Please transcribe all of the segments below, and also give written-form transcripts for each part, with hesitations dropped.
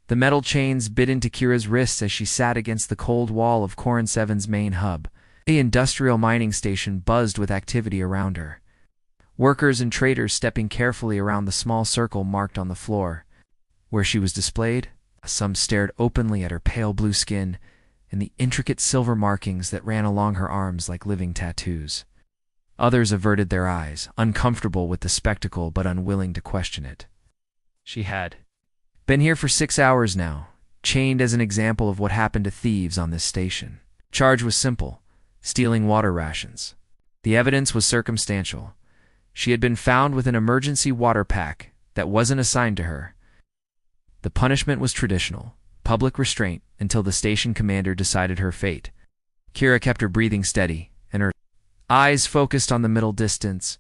The metal chains bit into Kira's wrists as she sat against the cold wall of Corin 7's main hub. The industrial mining station buzzed with activity around her. Workers and traders stepping carefully around the small circle marked on the floor. Where she was displayed, some stared openly at her pale blue skin and the intricate silver markings that ran along her arms like living tattoos. Others averted their eyes, uncomfortable with the spectacle but unwilling to question it. She had been here for 6 hours now, chained as an example of what happened to thieves on this station. Charge was simple: stealing water rations. The evidence was circumstantial. She had been found with an emergency water pack that wasn't assigned to her. The punishment was traditional: public restraint until the station commander decided her fate. Kira kept her breathing steady and her eyes focused on the middle distance.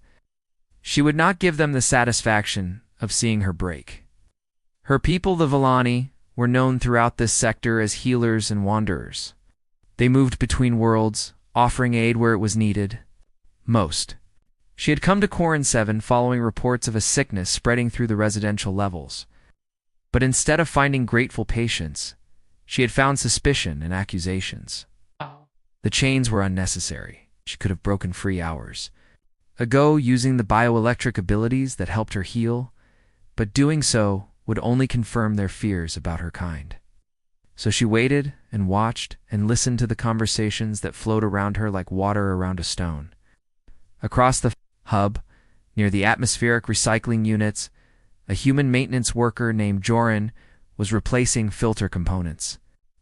She would not give them the satisfaction of seeing her break. Her people, the Villani, were known throughout this sector as healers and wanderers. They moved between worlds, offering aid where it was needed most. She had come to Corin 7 following reports of a sickness spreading through the residential levels. But instead of finding grateful patience, she had found suspicion and accusations. The chains were unnecessary. She could have broken free hours ago using the bioelectric abilities that helped her heal, but doing so would only confirm their fears about her kind. So she waited and watched and listened to the conversations that flowed around her like water around a stone. Across the hub, near the atmospheric recycling units, a human maintenance worker named Joran was replacing filter components.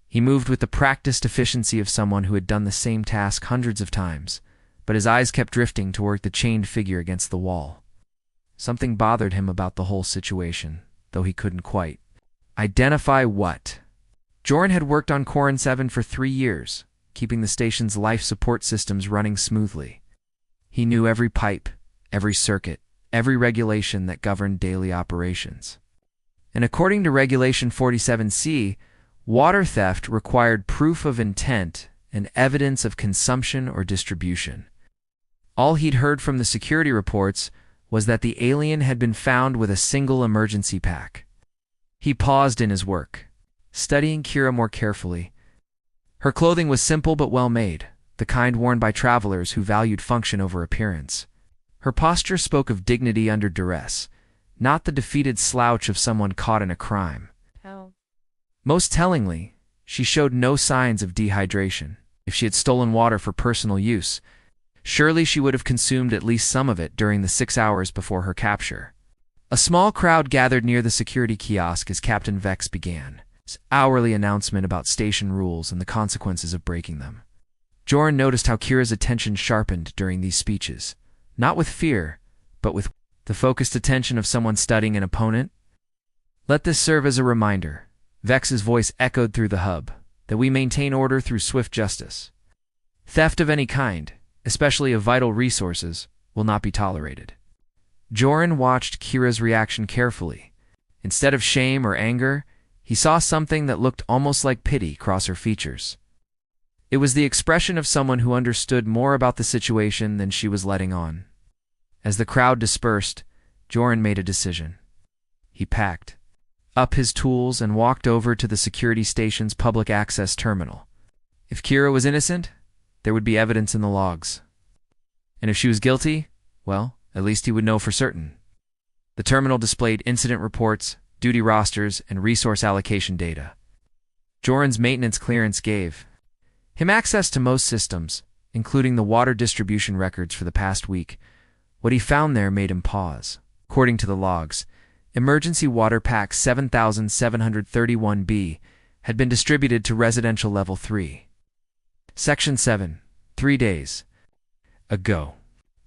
He moved with the practiced efficiency of someone who had done the same task hundreds of times, but his eyes kept drifting toward the chained figure against the wall. Something bothered him about the whole situation, though he couldn't quite identify what. Joran had worked on Corin 7 for 3 years, keeping the station's life support systems running smoothly. He knew every pipe, every circuit, every regulation that governed daily operations. And according to Regulation 47C, water theft required proof of intent and evidence of consumption or distribution. All he'd heard from the security reports was that the alien had been found with a single emergency pack. He paused in his work, studying Kira more carefully. Her clothing was simple but well-made, the kind worn by travelers who valued function over appearance. Her posture spoke of dignity under duress, not the defeated slouch of someone caught in a crime. Most tellingly, she showed no signs of dehydration. If she had stolen water for personal use, surely she would have consumed at least some of it during the 6 hours before her capture. A small crowd gathered near the security kiosk as Captain Vex began his hourly announcement about station rules and the consequences of breaking them. Joran noticed how Kira's attention sharpened during these speeches, not with fear, but with the focused attention of someone studying an opponent. Let this serve as a reminder, Vex's voice echoed through the hub, that we maintain order through swift justice. Theft of any kind, especially of vital resources, will not be tolerated. Joran watched Kira's reaction carefully. Instead of shame or anger, he saw something that looked almost like pity cross her features. It was the expression of someone who understood more about the situation than she was letting on. As the crowd dispersed, Joran made a decision. He packed up his tools and walked over to the security station's public access terminal. If Kira was innocent, there would be evidence in the logs. And if she was guilty, well, at least he would know for certain. The terminal displayed incident reports, duty rosters, and resource allocation data. Joran's maintenance clearance gave him access to most systems, including the water distribution records for the past week. What he found there made him pause. According to the logs, Emergency Water Pack 7731B had been distributed to Residential Level 3. Section 7, 3 days ago.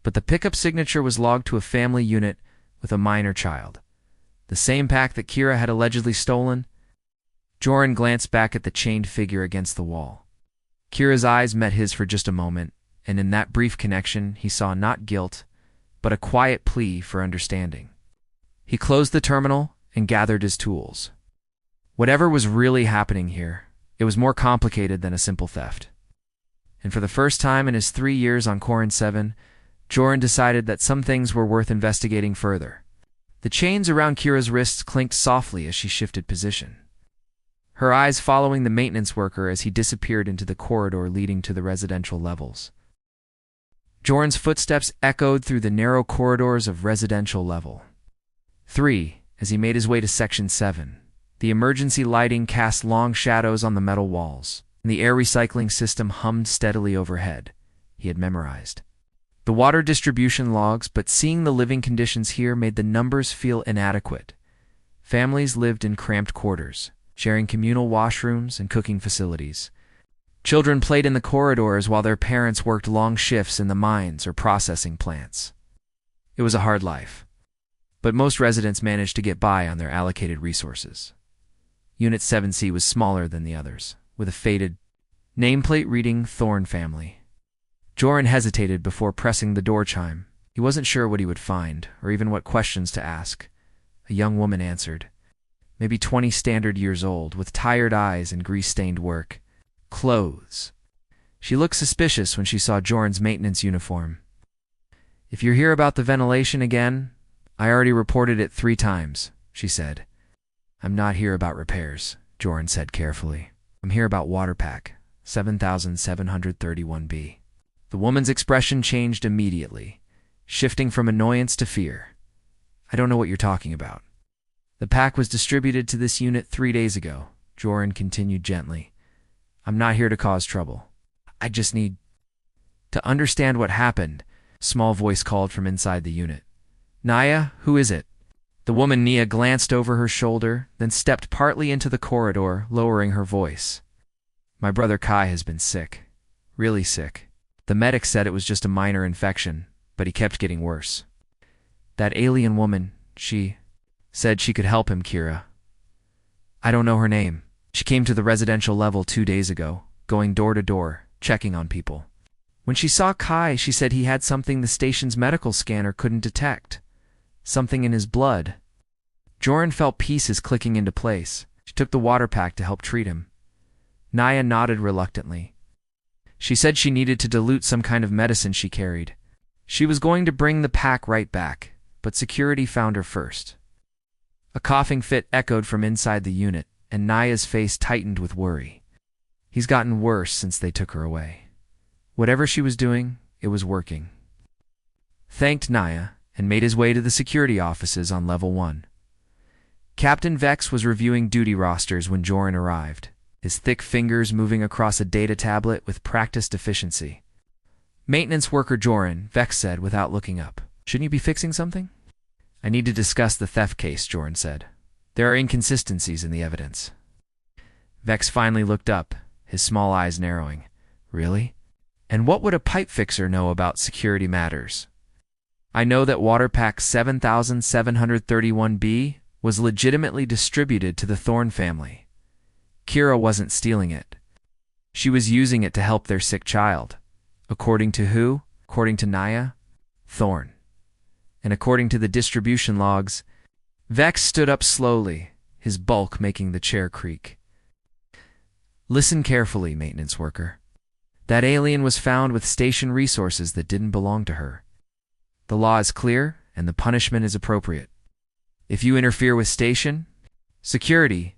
But the pickup signature was logged to a family unit with a minor child. The same pack that Kira had allegedly stolen. Joran glanced back at the chained figure against the wall. Kira's eyes met his for just a moment, and in that brief connection he saw not guilt, but a quiet plea for understanding. He closed the terminal and gathered his tools. Whatever was really happening here, it was more complicated than a simple theft. And for the first time in his 3 years on Corin 7, Joran decided that some things were worth investigating further. The chains around Kira's wrists clinked softly as she shifted position. her eyes following the maintenance worker as he disappeared into the corridor leading to the residential levels. Joran's footsteps echoed through the narrow corridors of residential level 3 as he made his way to Section 7. The emergency lighting cast long shadows on the metal walls, and the air recycling system hummed steadily overhead. He had memorized the water distribution logs, but seeing the living conditions here made the numbers feel inadequate. Families lived in cramped quarters, sharing communal washrooms and cooking facilities. Children played in the corridors while their parents worked long shifts in the mines or processing plants. It was a hard life, but most residents managed to get by on their allocated resources. Unit 7C was smaller than the others, with a faded nameplate reading Thorn Family. Joran hesitated before pressing the door chime. He wasn't sure what he would find, or even what questions to ask. A young woman answered, maybe 20 standard years old, with tired eyes and grease-stained work clothes. She looked suspicious when she saw Joran's maintenance uniform. If you're here about the ventilation again, I already reported it 3 times, she said. I'm not here about repairs, Joran said carefully. I'm here about water pack, 7731B. The woman's expression changed immediately, shifting from annoyance to fear. I don't know what you're talking about. The pack was distributed to this unit 3 days ago, Joran continued gently. I'm not here to cause trouble. I just need to understand what happened, a small voice called from inside the unit. Naya, who is it? The woman Nia glanced over her shoulder, then stepped partly into the corridor, lowering her voice. My brother Kai has been sick. Really sick. The medic said it was just a minor infection, but he kept getting worse. That alien woman, she said she could help him, Kira. I don't know her name. She came to the residential level 2 days ago, going door to door, checking on people. When she saw Kai, she said he had something the station's medical scanner couldn't detect. Something in his blood. Joran felt pieces clicking into place. She took the water pack to help treat him. Naya nodded reluctantly. She said she needed to dilute some kind of medicine she carried. She was going to bring the pack right back, but security found her first. A coughing fit echoed from inside the unit, and Naya's face tightened with worry. He's gotten worse since they took her away. Whatever she was doing, it was working. Thanked Naya, and made his way to the security offices on Level 1. Captain Vex was reviewing duty rosters when Joran arrived, his thick fingers moving across a data tablet with practiced efficiency. Maintenance worker Joran, Vex said without looking up. Shouldn't you be fixing something? I need to discuss the theft case, Joran said. There are inconsistencies in the evidence. Vex finally looked up, his small eyes narrowing. Really? And what would a pipe fixer know about security matters? I know that water pack 7731B was legitimately distributed to the Thorn family. Kira wasn't stealing it. She was using it to help their sick child. According to who? According to Naya? Thorn. And according to the distribution logs, Vex stood up slowly, his bulk making the chair creak. Listen carefully, maintenance worker. That alien was found with station resources that didn't belong to her. The law is clear, and the punishment is appropriate. If you interfere with station security,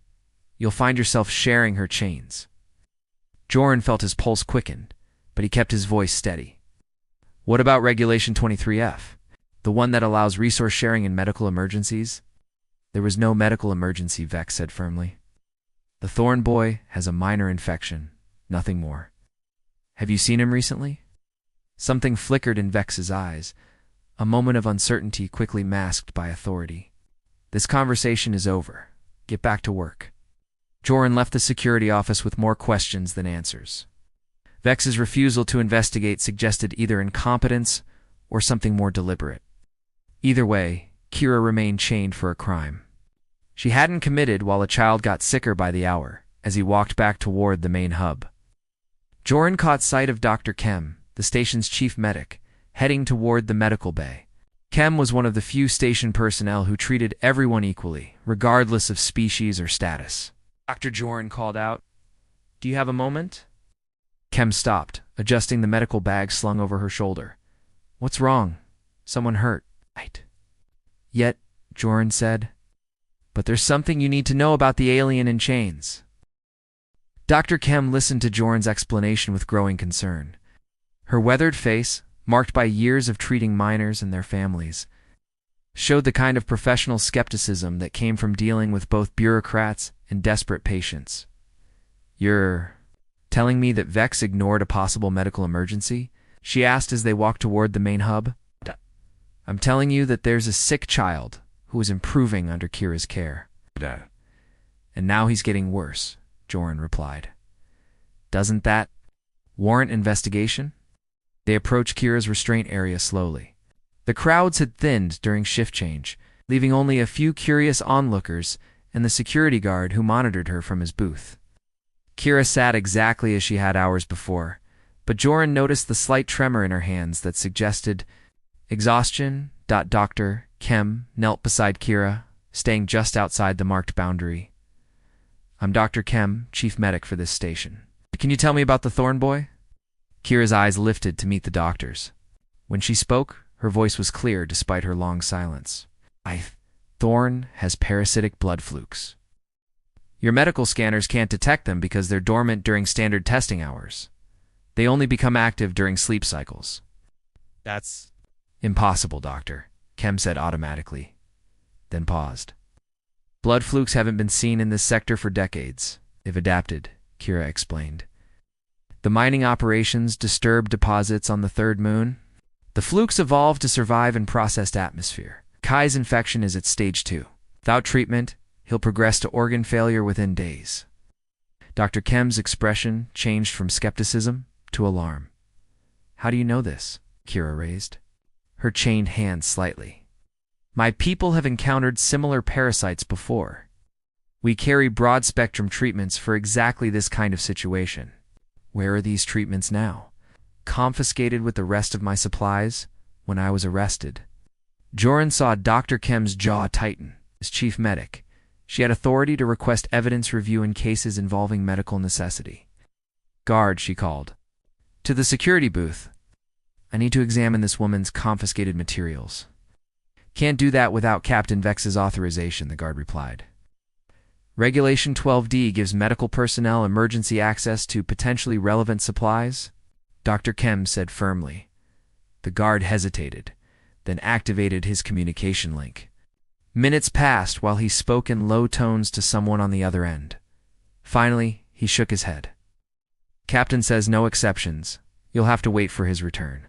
you'll find yourself sharing her chains. Joran felt his pulse quicken, but he kept his voice steady. What about Regulation 23F, the one that allows resource sharing in medical emergencies? There was no medical emergency, Vex said firmly. The Thorn boy has a minor infection, nothing more. Have you seen him recently? Something flickered in Vex's eyes, a moment of uncertainty quickly masked by authority. This conversation is over. Get back to work. Joran left the security office with more questions than answers. Vex's refusal to investigate suggested either incompetence or something more deliberate. Either way, Kira remained chained for a crime. She hadn't committed while a child got sicker by the hour, as he walked back toward the main hub. Joran caught sight of Dr. Kem, the station's chief medic, heading toward the medical bay. Kem was one of the few station personnel who treated everyone equally, regardless of species or status. Dr. Joran called out, "Do you have a moment?" Kem stopped, adjusting the medical bag slung over her shoulder. "What's wrong? Someone hurt." "Right." "Yet," Joran said, "but there's something you need to know about the alien in chains." Dr. Kem listened to Joran's explanation with growing concern. Her weathered face, marked by years of treating miners and their families, showed the kind of professional skepticism that came from dealing with both bureaucrats and desperate patients. "You're telling me that Vex ignored a possible medical emergency?" she asked as they walked toward the main hub. "I'm telling you that there's a sick child who is improving under Kira's care. And now he's getting worse," Joran replied. "Doesn't that warrant investigation?" They approached Kira's restraint area slowly. The crowds had thinned during shift change, leaving only a few curious onlookers and the security guard who monitored her from his booth. Kira sat exactly as she had hours before, but Joran noticed the slight tremor in her hands that suggested exhaustion. Dr. Kem knelt beside Kira, staying just outside the marked boundary. "I'm Dr. Kem, chief medic for this station. Can you tell me about the Thorn boy?" Kira's eyes lifted to meet the doctor's. When she spoke, her voice was clear despite her long silence. Thorn has parasitic blood flukes. Your medical scanners can't detect them because they're dormant during standard testing hours. They only become active during sleep cycles." "That's impossible, doctor," Kem said automatically, then paused. "Blood flukes haven't been seen in this sector for decades. They've adapted," Kira explained. "The mining operations disturbed deposits on the third moon. The flukes evolved to survive in processed atmosphere. Kai's infection is at stage 2. Without treatment, he'll progress to organ failure within days." Dr. Kem's expression changed from skepticism to alarm. "How do you know this?" Kira raised her chained hand slightly. "My people have encountered similar parasites before. We carry broad-spectrum treatments for exactly this kind of situation." "Where are these treatments now?" "Confiscated with the rest of my supplies when I was arrested." Joran saw Dr. Kem's jaw tighten. As chief medic, she had authority to request evidence review in cases involving medical necessity. "Guard," she called. "To the security booth. I need to examine this woman's confiscated materials." "Can't do that without Captain Vex's authorization," the guard replied. "Regulation 12D gives medical personnel emergency access to potentially relevant supplies," Dr. Kem said firmly. The guard hesitated, then activated his communication link. Minutes passed while he spoke in low tones to someone on the other end. Finally, he shook his head. "Captain says no exceptions. You'll have to wait for his return."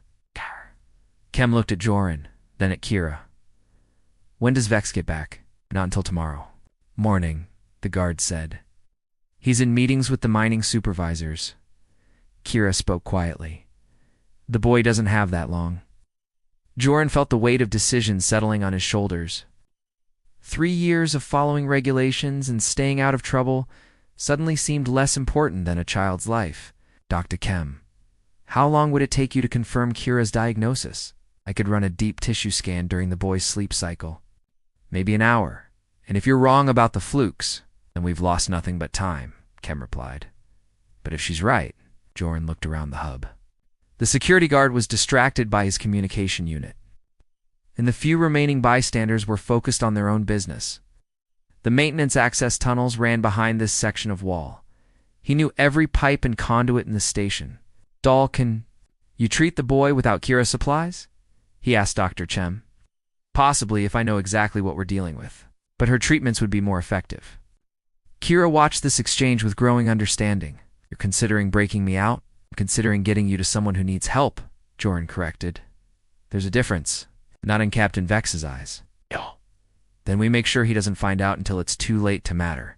Kem looked at Joran, then at Kira. "When does Vex get back?" "Not until tomorrow morning," the guard said. "He's in meetings with the mining supervisors." Kira spoke quietly. "The boy doesn't have that long." Joran felt the weight of decision settling on his shoulders. 3 years of following regulations and staying out of trouble suddenly seemed less important than a child's life. "Dr. Kem, how long would it take you to confirm Kira's diagnosis?" "I could run a deep tissue scan during the boy's sleep cycle." "Maybe an hour. And if you're wrong about the flukes, then we've lost nothing but time," Kem replied. "But if she's right," Joran looked around the hub. The security guard was distracted by his communication unit, and the few remaining bystanders were focused on their own business. The maintenance access tunnels ran behind this section of wall. He knew every pipe and conduit in the station. "Doll, can you treat the boy without Kira's supplies?" he asked Dr. Kem. "Possibly, if I know exactly what we're dealing with. But her treatments would be more effective." Kira watched this exchange with growing understanding. "You're considering breaking me out?" "I'm considering getting you to someone who needs help," Joran corrected. "There's a difference. Not in Captain Vex's eyes." "No." "Then we make sure he doesn't find out until it's too late to matter."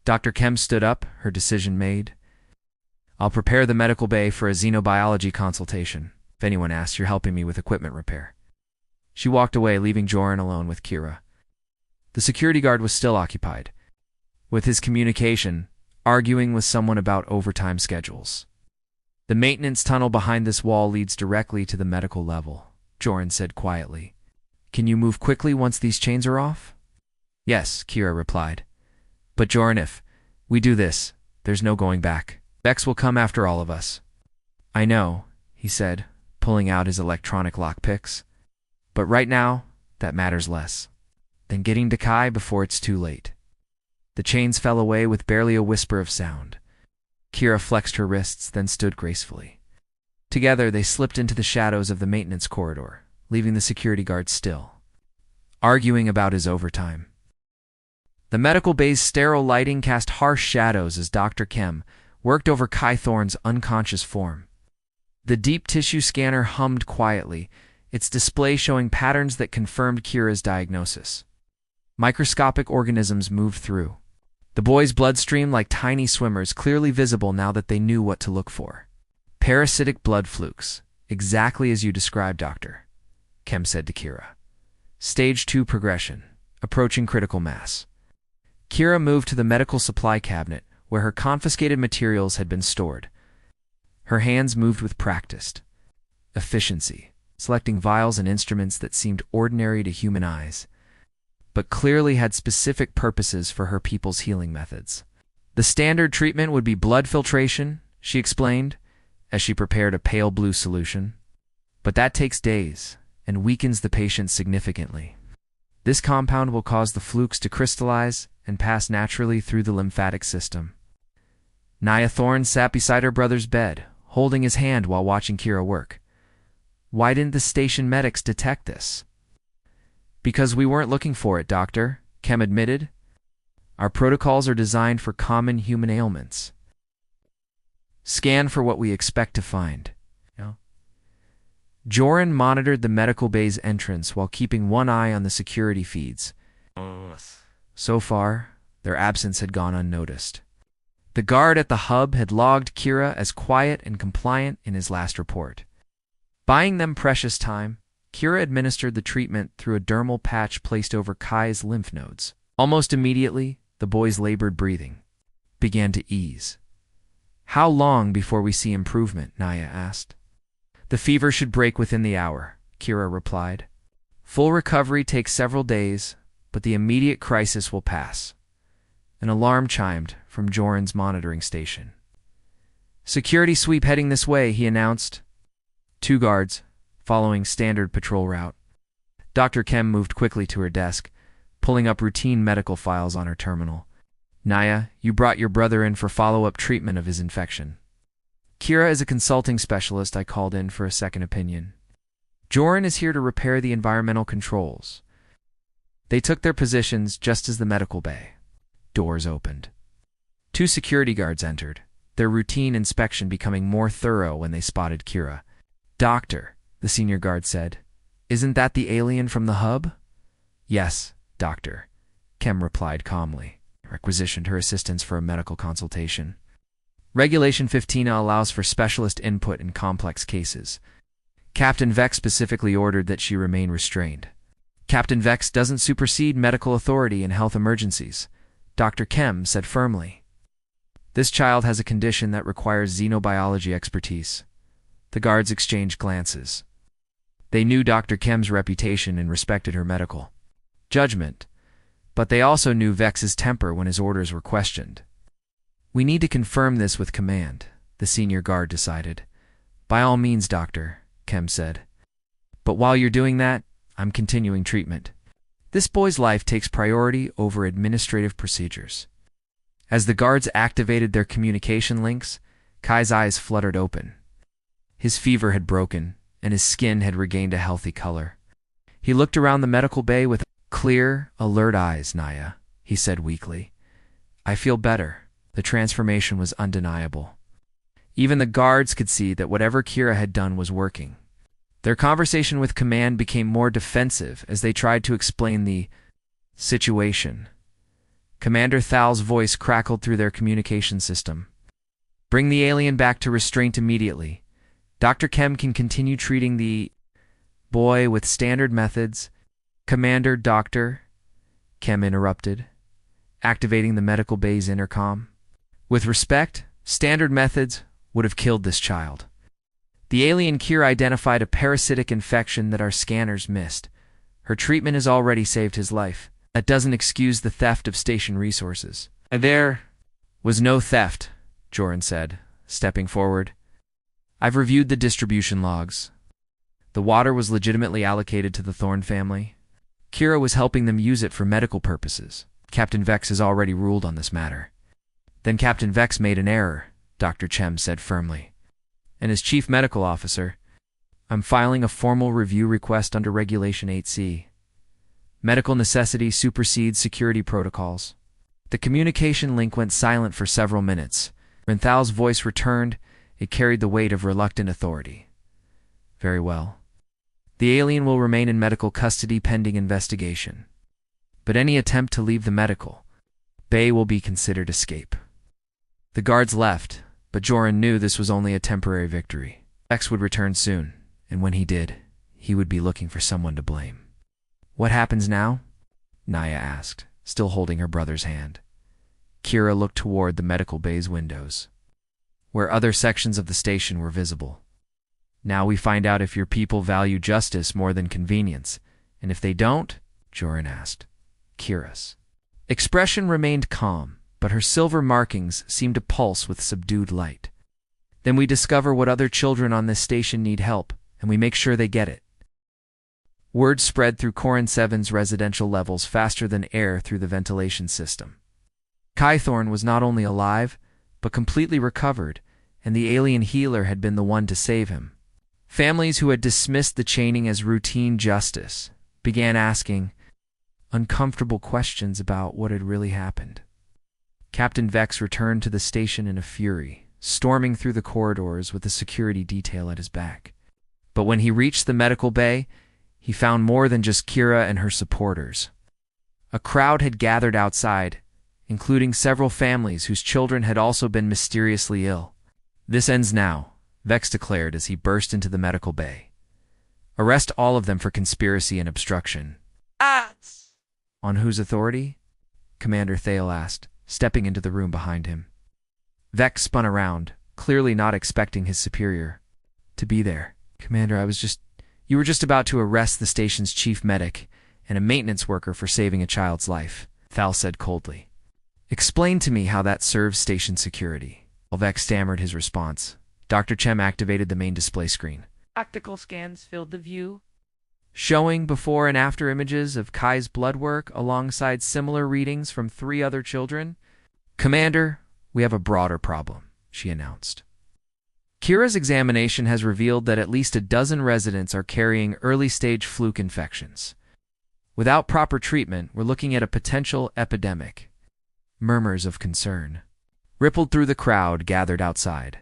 Dr. Kem stood up, her decision made. "I'll prepare the medical bay for a xenobiology consultation. If anyone asks, you're helping me with equipment repair." She walked away, leaving Joran alone with Kira. The security guard was still occupied with his communication, arguing with someone about overtime schedules. "The maintenance tunnel behind this wall leads directly to the medical level," Joran said quietly. "Can you move quickly once these chains are off?" "Yes," Kira replied. "But Joran, if we do this, there's no going back. Vex will come after all of us." "I know," he said, pulling out his electronic lockpicks. "But right now, that matters less than getting to Kai before it's too late." The chains fell away with barely a whisper of sound. Kira flexed her wrists, then stood gracefully. Together, they slipped into the shadows of the maintenance corridor, leaving the security guard still, arguing about his overtime. The medical bay's sterile lighting cast harsh shadows as Dr. Kem worked over Kai Thorne's unconscious form. The deep tissue scanner hummed quietly, its display showing patterns that confirmed Kira's diagnosis. Microscopic organisms moved through the boy's bloodstream like tiny swimmers, clearly visible now that they knew what to look for. Parasitic blood flukes, exactly as you described, Doctor, Kem said to Kira. Stage 2 progression, approaching critical mass. Kira moved to the medical supply cabinet, where her confiscated materials had been stored. Her hands moved with practiced efficiency, selecting vials and instruments that seemed ordinary to human eyes, but clearly had specific purposes for her people's healing methods. The standard treatment would be blood filtration, she explained, as she prepared a pale blue solution. But that takes days and weakens the patient significantly. This compound will cause the flukes to crystallize and pass naturally through the lymphatic system. Naya Thorne sat beside her brother's bed, holding his hand while watching Kira work. Why didn't the station medics detect this? Because we weren't looking for it, Doctor, Kem admitted. Our protocols are designed for common human ailments. Scan for what we expect to find. Joran monitored the medical bay's entrance while keeping one eye on the security feeds. So far, their absence had gone unnoticed. The guard at the hub had logged Kira as quiet and compliant in his last report. Buying them precious time, Kira administered the treatment through a dermal patch placed over Kai's lymph nodes. Almost immediately, the boy's labored breathing began to ease. How long before we see improvement? Naya asked. The fever should break within the hour, Kira replied. Full recovery takes several days, but the immediate crisis will pass. An alarm chimed from Joran's monitoring station. Security sweep heading this way, he announced. 2 guards, following standard patrol route. Dr. Kem moved quickly to her desk, pulling up routine medical files on her terminal. Naya, you brought your brother in for follow-up treatment of his infection. Kira is a consulting specialist I called in for a second opinion. Joran is here to repair the environmental controls. They took their positions just as the medical bay doors opened. 2 security guards entered, their routine inspection becoming more thorough when they spotted Kira. Doctor, the senior guard said, isn't that the alien from the hub? Yes, Doctor, Kem replied calmly, requisitioned her assistance for a medical consultation. Regulation 15 allows for specialist input in complex cases. Captain Vex specifically ordered that she remain restrained. Captain Vex doesn't supersede medical authority in health emergencies, Dr. Kem said firmly. This child has a condition that requires xenobiology expertise. The guards exchanged glances. They knew Dr. Kem's reputation and respected her medical judgment, but they also knew Vex's temper when his orders were questioned. We need to confirm this with command, the senior guard decided. By all means, Doctor, Kem said. But while you're doing that, I'm continuing treatment. This boy's life takes priority over administrative procedures. As the guards activated their communication links, Kai's eyes fluttered open. His fever had broken, and his skin had regained a healthy color. He looked around the medical bay with clear, alert eyes. Naya, he said weakly. I feel better. The transformation was undeniable. Even the guards could see that whatever Kira had done was working. Their conversation with command became more defensive as they tried to explain the situation. Commander Thal's voice crackled through their communication system. Bring the alien back to restraint immediately. Dr. Kem can continue treating the boy with standard methods. Commander, Doctor, Kem interrupted, activating the medical bay's intercom. With respect, standard methods would have killed this child. The alien Kira identified a parasitic infection that our scanners missed. Her treatment has already saved his life. That doesn't excuse the theft of station resources. There was no theft, Joran said, stepping forward. I've reviewed the distribution logs. The water was legitimately allocated to the Thorne family. Kira was helping them use it for medical purposes. Captain Vex has already ruled on this matter. Then Captain Vex made an error, Dr. Chem said firmly. And as Chief Medical Officer, I'm filing a formal review request under Regulation 8C. Medical necessity supersedes security protocols. The communication link went silent for several minutes. When Thal's voice returned, it carried the weight of reluctant authority. Very well. The alien will remain in medical custody pending investigation. But any attempt to leave the medical bay will be considered escape. The guards left, but Joran knew this was only a temporary victory. Vex would return soon, and when he did, he would be looking for someone to blame. What happens now? Naya asked, still holding her brother's hand. Kira looked toward the medical bay's windows, where other sections of the station were visible. Now we find out if your people value justice more than convenience, and if they don't, Joran asked. Kira's expression remained calm, but her silver markings seemed to pulse with subdued light. Then we discover what other children on this station need help, and we make sure they get it. Word spread through Corin 7's residential levels faster than air through the ventilation system. Kythorn was not only alive, but completely recovered, and the alien healer had been the one to save him. Families who had dismissed the chaining as routine justice began asking uncomfortable questions about what had really happened. Captain Vex returned to the station in a fury, storming through the corridors with the security detail at his back. But when he reached the medical bay, he found more than just Kira and her supporters. A crowd had gathered outside, including several families whose children had also been mysteriously ill. This ends now, Vex declared as he burst into the medical bay. Arrest all of them for conspiracy and obstruction. On whose authority? Commander Thale asked, stepping into the room behind him. Vex spun around, clearly not expecting his superior to be there. Commander, you were just about to arrest the station's chief medic and a maintenance worker for saving a child's life, Thal said coldly. Explain to me how that serves station security. While Vex stammered his response, Dr. Chem activated the main display screen. Optical scans filled the view, showing before and after images of Kai's blood work alongside similar readings from 3 other children. Commander, we have a broader problem, she announced. Kira's examination has revealed that at least a dozen residents are carrying early-stage fluke infections. Without proper treatment, we're looking at a potential epidemic. Murmurs of concern rippled through the crowd gathered outside.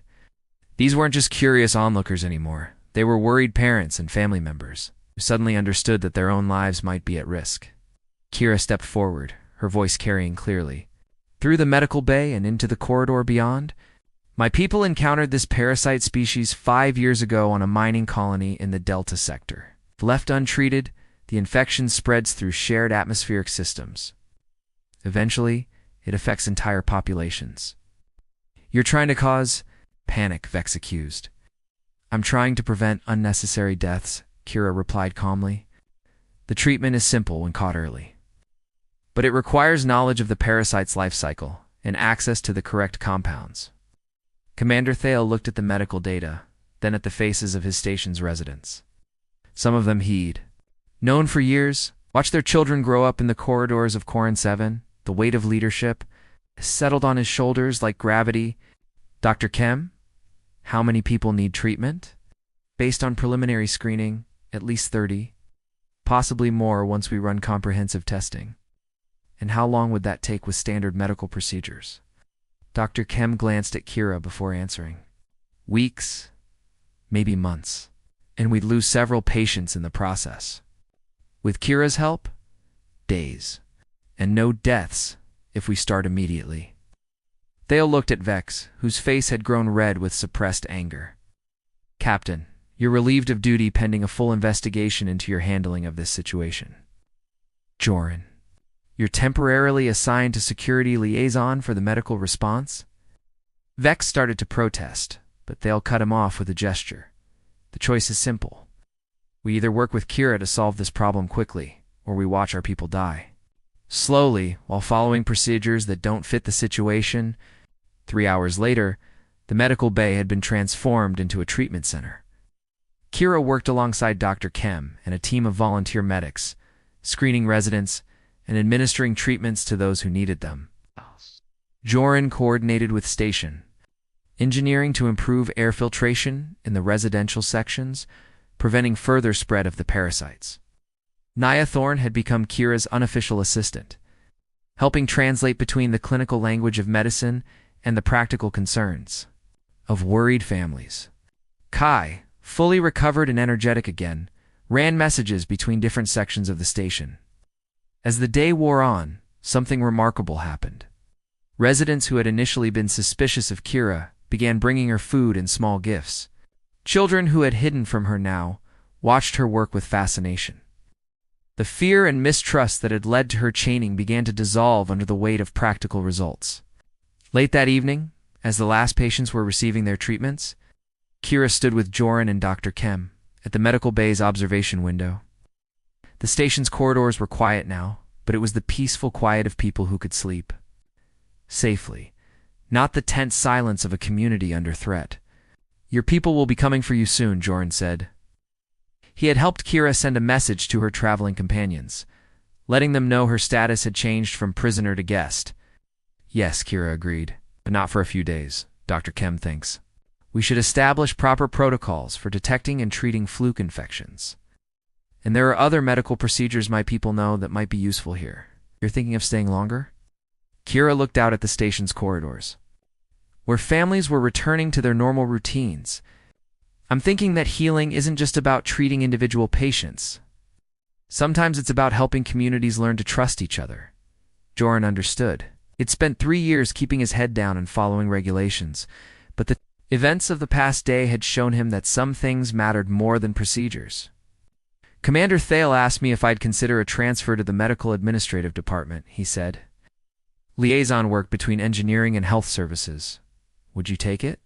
These weren't just curious onlookers anymore. They were worried parents and family members who suddenly understood that their own lives might be at risk. Kira stepped forward, her voice carrying clearly. Through the medical bay and into the corridor beyond, my people encountered this parasite species 5 years ago on a mining colony in the Delta sector. Left untreated, the infection spreads through shared atmospheric systems. Eventually, it affects entire populations. You're trying to cause panic, Vex accused. I'm trying to prevent unnecessary deaths, Kira replied calmly. The treatment is simple when caught early. But it requires knowledge of the parasite's life cycle and access to the correct compounds. Commander Thale looked at the medical data, then at the faces of his station's residents. Some of them heed. Known for years, watch their children grow up in the corridors of Corin 7, the weight of leadership settled on his shoulders like gravity. Dr. Chem, how many people need treatment? Based on preliminary screening, at least 30, possibly more once we run comprehensive testing. And how long would that take with standard medical procedures? Dr. Chem glanced at Kira before answering. Weeks, maybe months, and we'd lose several patients in the process. With Kira's help, days, and no deaths if we start immediately. Thale looked at Vex, whose face had grown red with suppressed anger. Captain, you're relieved of duty pending a full investigation into your handling of this situation. Joran, you're temporarily assigned to security liaison for the medical response? Vex started to protest, but Thale cut him off with a gesture. The choice is simple. We either work with Kira to solve this problem quickly, or we watch our people die. Slowly, while following procedures that don't fit the situation, 3 hours later, the medical bay had been transformed into a treatment center. Kira worked alongside Dr. Chem and a team of volunteer medics, screening residents and administering treatments to those who needed them. Joran coordinated with station, engineering to improve air filtration in the residential sections, preventing further spread of the parasites. Nia Thorne had become Kira's unofficial assistant, helping translate between the clinical language of medicine and the practical concerns of worried families. Kai, fully recovered and energetic again, ran messages between different sections of the station. As the day wore on, something remarkable happened. Residents who had initially been suspicious of Kira began bringing her food and small gifts. Children who had hidden from her now watched her work with fascination. The fear and mistrust that had led to her chaining began to dissolve under the weight of practical results. Late that evening, as the last patients were receiving their treatments, Kira stood with Joran and Dr. Kem at the medical bay's observation window. The station's corridors were quiet now, but it was the peaceful quiet of people who could sleep safely, not the tense silence of a community under threat. "Your people will be coming for you soon," Joran said. He had helped Kira send a message to her traveling companions, letting them know her status had changed from prisoner to guest. "Yes," Kira agreed, "but not for a few days, Dr. Kem thinks. We should establish proper protocols for detecting and treating fluke infections. And there are other medical procedures my people know that might be useful here. You're thinking of staying longer?" Kira looked out at the station's corridors, where families were returning to their normal routines. "I'm thinking that healing isn't just about treating individual patients. Sometimes it's about helping communities learn to trust each other." Joran understood. He'd spent 3 years keeping his head down and following regulations, but the events of the past day had shown him that some things mattered more than procedures. "Commander Thale asked me if I'd consider a transfer to the medical administrative department," he said. "Liaison work between engineering and health services. Would you take it?"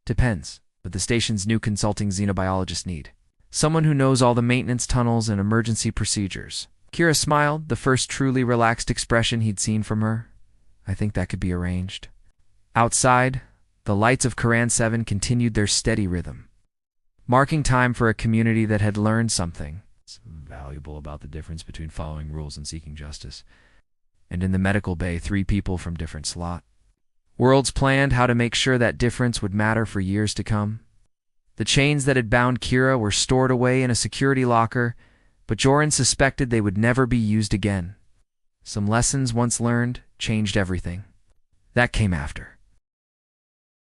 "Depends. But the station's new consulting xenobiologists need someone who knows all the maintenance tunnels and emergency procedures." Kira smiled, the first truly relaxed expression he'd seen from her. "I think that could be arranged." Outside, the lights of Quran 7 continued their steady rhythm, marking time for a community that had learned something valuable about the difference between following rules and seeking justice. And in the medical bay, 3 people from different slot worlds planned how to make sure that difference would matter for years to come. The chains that had bound Kira were stored away in a security locker, but Joran suspected they would never be used again. Some lessons once learned changed everything. That came after.